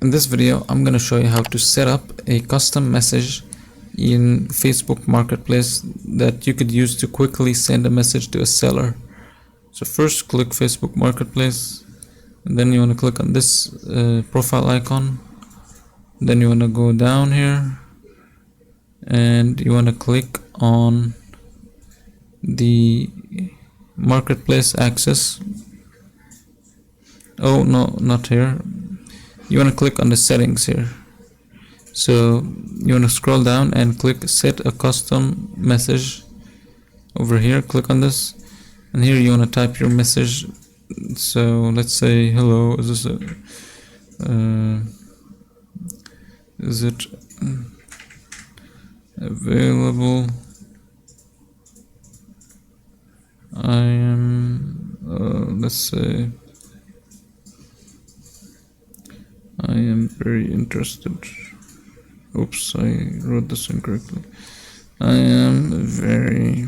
In this video, I'm going to show you how to set up a custom message in Facebook Marketplace that you could use to quickly send a message to a seller. So first click Facebook Marketplace, and then you want to click on this profile icon. Then you want to go down here and you want to click on the Marketplace access. Oh no, not here. You want to click on the settings here. So you want to scroll down and click set a custom message over here. Click on this, and here you want to type your message. So let's say hello. Is it available? I am let's say I am very interested. Oops, I wrote this incorrectly. I am very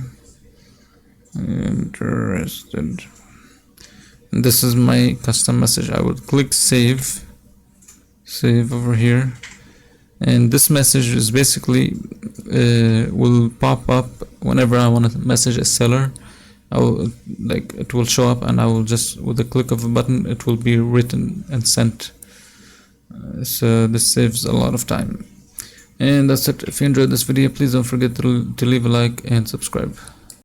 interested. And this is my custom message. I would click save over here, and this message is basically will pop up whenever I want to message a seller. I will, like, it will show up, and I will just, with the click of a button, it will be written and sent. So this saves a lot of time. And that's it. If you enjoyed this video, please don't forget to leave a like and subscribe.